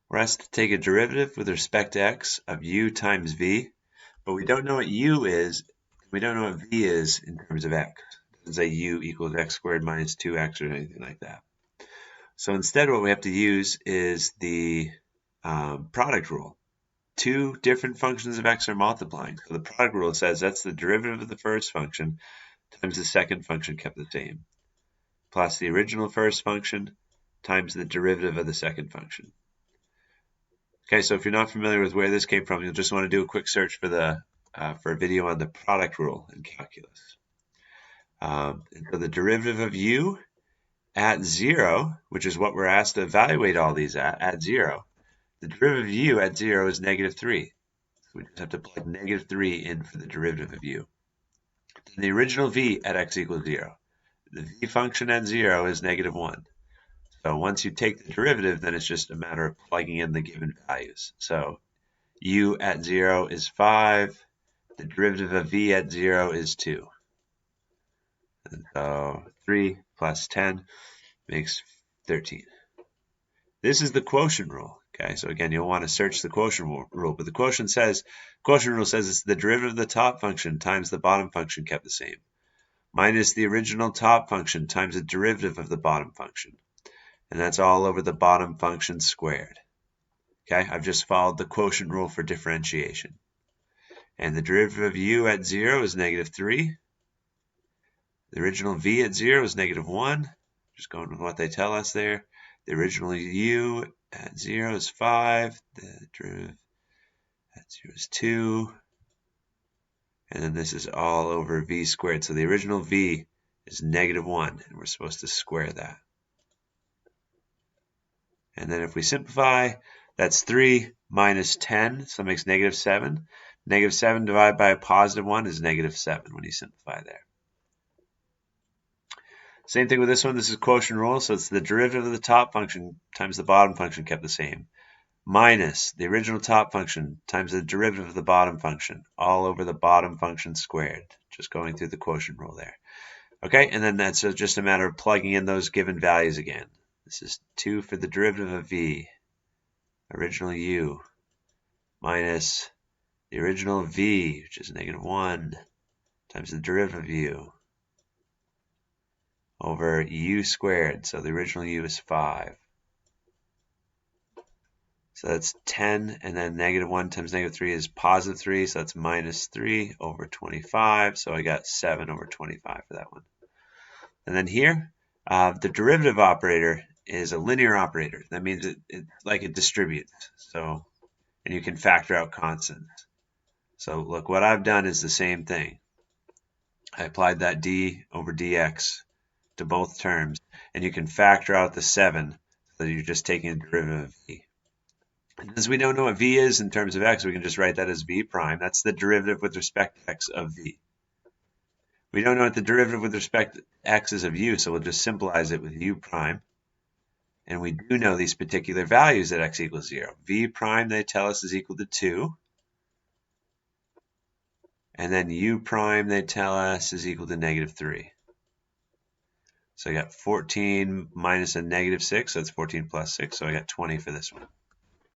We're asked to take a derivative with respect to x of u times v, but we don't know what u is. We don't know what v is in terms of x. It doesn't say u equals x squared minus 2x or anything like that. So instead what we have to use is the product rule. Two different functions of x are multiplying. So the product rule says that's the derivative of the first function times the second function kept the same, plus the original first function times the derivative of the second function. Okay, so if you're not familiar with where this came from, you'll just want to do a quick search for a video on the product rule in calculus. And so the derivative of u at 0, which is what we're asked to evaluate all these at 0, the derivative of u at 0 is -3. So we just have to plug -3 in for the derivative of u. Then the original v at x equals 0. The v function at 0 is -1. So once you take the derivative, then it's just a matter of plugging in the given values. So u at 0 is 5. The derivative of v at 0 is 2. And so 3 plus 10 makes 13. This is the quotient rule. Okay, so again, you'll want to search the quotient rule, but the quotient rule says it's the derivative of the top function times the bottom function kept the same, minus the original top function times the derivative of the bottom function. And that's all over the bottom function squared. Okay, I've just followed the quotient rule for differentiation. And the derivative of u at 0 is -3. The original v at 0 is -1. Just going with what they tell us there. The original u at 0 is 5. The derivative at 0 is 2. And then this is all over v squared. So the original v is -1, and we're supposed to square that. And then if we simplify, that's 3 minus 10, so it makes -7. -7 divided by a +1 is -7 when you simplify there. Same thing with this one. This is quotient rule, so it's the derivative of the top function times the bottom function kept the same, minus the original top function times the derivative of the bottom function, all over the bottom function squared, just going through the quotient rule there. Okay, and then that's just a matter of plugging in those given values again. This is 2 for the derivative of v, original u, minus the original v, which is -1, times the derivative of u, over u squared, so the original u is 5. So that's 10, and then -1 times -3 is +3, so that's -3 over 25, so I got 7 over 25 for that one. And then here, the derivative operator is a linear operator. That means it distributes, so, and you can factor out constants. So look, what I've done is the same thing. I applied that d over dx to both terms, and you can factor out the 7, so you're just taking a derivative of v. And since we don't know what v is in terms of x, we can just write that as v prime. That's the derivative with respect to x of v. We don't know what the derivative with respect to x is of u, so we'll just simplify it with u prime. And we do know these particular values at x equals 0. V prime, they tell us, is equal to 2. And then u prime, they tell us, is equal to -3. So I got 14 minus a -6, so that's 14 plus 6, so I got 20 for this one.